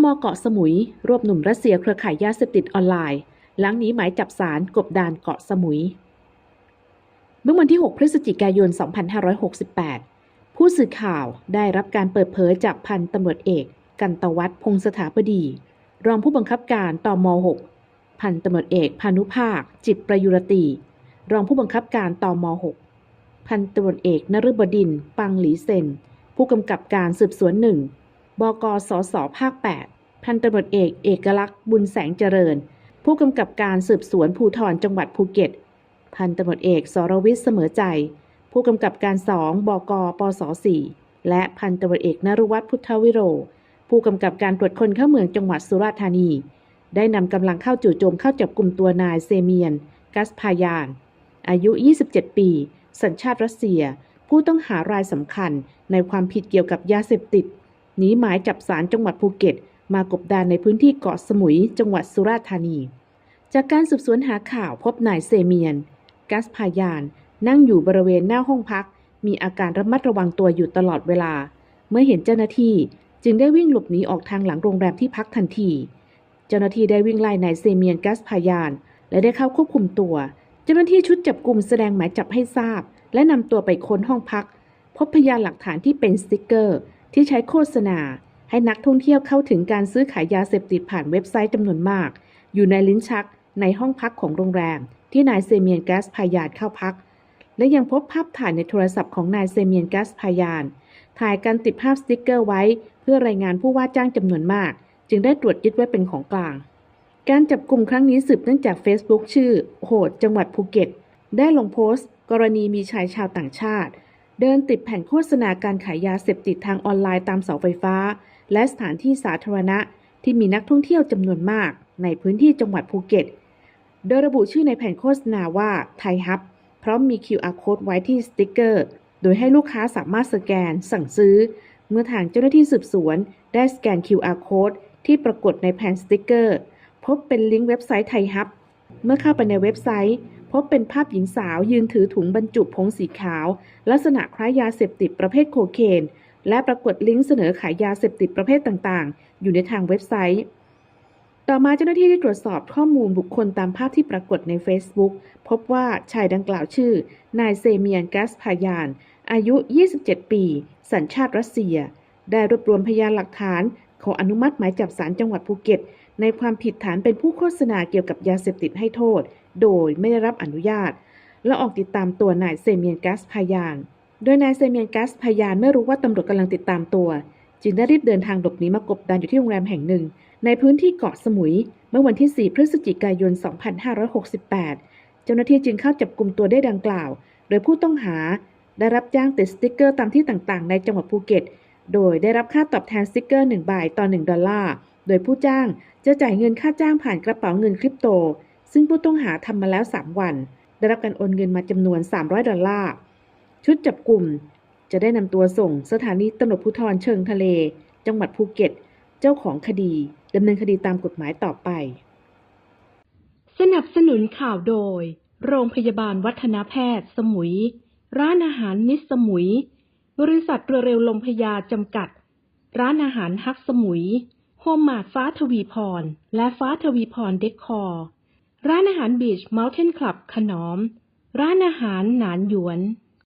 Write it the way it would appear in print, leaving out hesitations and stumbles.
ม.เกาะสมุยรวบหนุ่มรัสเซียเครือข่ายยาเสพติดออนไลน์หลังหนีหมายจับศาลกบดานเกาะสมุยเมื่อวันที่ 6 พฤศจิกายน 2568 ผู้สื่อข่าวได้รับการเปิดเผยจากพันตำรวจเอกกันตวัฒน์พงษ์สถาบดีรองผู้บังคับการตม. 6 พันตำรวจเอกพานุภาคจิตประยุรตีรองผู้บังคับการตม. 6 พันตำรวจเอกนฤบดินทร์ปังหลีเซนผู้กำกับการสืบสวน1บก.สส.ภาค 8 พันตำรวจเอกเอกลักษณ์บุญแสงเจริญผู้กำกับการสืบสวนภูธรจังหวัดภูเก็ตพันตำรวจเอกสรวิทย์เสมอใจผู้กำกับการ2บก.ปส. 4และพันตำรวจเอกนฤวัฒน์พุทธวิโรผู้กำกับการตรวจคนเข้าเมืองจังหวัดสุราษฎร์ธานีได้นำกำลังเข้าจู่โจมเข้าจับกลุ่มตัวนายเซเมียนกัสพายานอายุ 27 ปีสัญชาติรัสเซียผู้ต้องหารายสำคัญในความผิดเกี่ยวกับยาเสพติดหนีหมายจับศาลจังหวัดภูเก็ตมากบดานในพื้นที่เกาะสมุยจังหวัดสุราษฎร์ธานีจากการสืบสวนหาข่าวพบนายเซเมียนกัสพายานนั่งอยู่บริเวณหน้าห้องพักมีอาการระมัดระวังตัวอยู่ตลอดเวลาเมื่อเห็นเจ้าหน้าที่จึงได้วิ่งหลบหนีออกทางหลังโรงแรมที่พักทันทีเจ้าหน้าที่ได้วิ่งไล่นายเซเมียนกัสพายานและได้เข้าควบคุมตัวเจ้าหน้าที่ชุดจับกุมแสดงหมายจับให้ทราบและนำตัวไปค้นห้องพักพบพยานหลักฐานที่เป็นสติ๊กเกอร์ที่ใช้โฆษณาให้นักท่องเที่ยวเข้าถึงการซื้อขายยาเสพติดผ่านเว็บไซต์จำนวนมากอยู่ในลิ้นชักในห้องพักของโรงแรมที่นายเซเมียนกัสพายานเข้าพักและยังพบภาพถ่ายในโทรศัพท์ของนายเซเมียนกัสพายานถ่ายการติดภาพสติ๊กเกอร์ไว้เพื่อรายงานผู้ว่าจ้างจำนวนมากจึงได้ตรวจยึดไว้เป็นของกลางการจับกลุ่มครั้งนี้สืบเนื่องจาก Facebook ชื่อโหดจังหวัดภูเก็ตได้ลงโพสต์กรณีมีชายชาวต่างชาติเดินติดแผ่นโฆษณาการขายยาเสพติดทางออนไลน์ตามเสาไฟฟ้าและสถานที่สาธารณะที่มีนักท่องเที่ยวจำนวนมากในพื้นที่จังหวัดภูเก็ตโดยระบุชื่อในแผ่นโฆษณาว่าไทยฮับพร้อมมี QR Code ไว้ที่สติ๊กเกอร์โดยให้ลูกค้าสามารถสแกนสั่งซื้อเมื่อทางเจ้าหน้าที่สืบสวนได้สแกน QR Code ที่ปรากฏในแผ่นสติ๊กเกอร์พบเป็นลิงก์เว็บไซต์ไทยฮับเมื่อเข้าไปในเว็บไซต์พบเป็นภาพหญิงสาวยืนถือถุงบรรจุผงสีขาวลักษณะคล้ายยาเสพติดประเภทโคเคนและปรากฏลิงก์เสนอขายยาเสพติดประเภทต่างๆอยู่ในทางเว็บไซต์ต่อมาเจ้าหน้าที่ได้ตรวจสอบข้อมูลบุคคลตามภาพที่ปรากฏใน Facebook พบว่าชายดังกล่าวชื่อนายเซเมียนกัสพายานอายุ 27 ปีสัญชาติรัสเซียได้รวบรวมพยานหลักฐานขออนุมัติหมายจับศาลจังหวัดภูเก็ตในความผิดฐานเป็นผู้โฆษณาเกี่ยวกับยาเสพติดให้โทษโดยไม่ได้รับอนุญาตและออกติดตามตัวนายเซเมียนกัสพายานโดยนายเซเมียนกัสพายานเมื่อรู้ว่าตำรวจกำลังติดตามตัวจึงได้รีบเดินทางหลบหนีมากบดานอยู่ที่โรงแรมแห่งหนึ่งในพื้นที่เกาะสมุยเมื่อวันที่ 4 พฤศจิกายน 2568 เจ้าหน้าที่จึงเข้าจับกุมตัวได้ดังกล่าวโดยผู้ต้องหาได้รับจ้างติดสติ๊กเกอร์ตามที่ต่างๆในจังหวัดภูเก็ตโดยได้รับค่าตอบแทนสติ๊กเกอร์1 บาทต่อ$1โดยผู้จ้างจะจ่ายเงินค่าจ้างผ่านกระเป๋าเงินคริปโตซึ่งผู้ต้องหาทำมาแล้ว3 วันได้รับการโอนเงินมาจำนวน$300ชุดจับกลุ่มจะได้นำตัวส่งสถานีตำรวจภูธรเชิงทะเลจังหวัดภูเก็ตเจ้าของคดีดำเนินคดีตามกฎหมายต่อไปสนับสนุนข่าวโดยโรงพยาบาลวัฒนแพทย์สมุยร้านอาหารมิตรสมุยบริษัทเรือเร็วลมพยาจำกัดร้านอาหารฮักสมุยโฮมมาร์ทฟ้าทวีพรและฟ้าทวีพรเดคอร์ร้านอาหารบีชเมาน์เทนคลับขนอมร้านอาหารหนานหยวน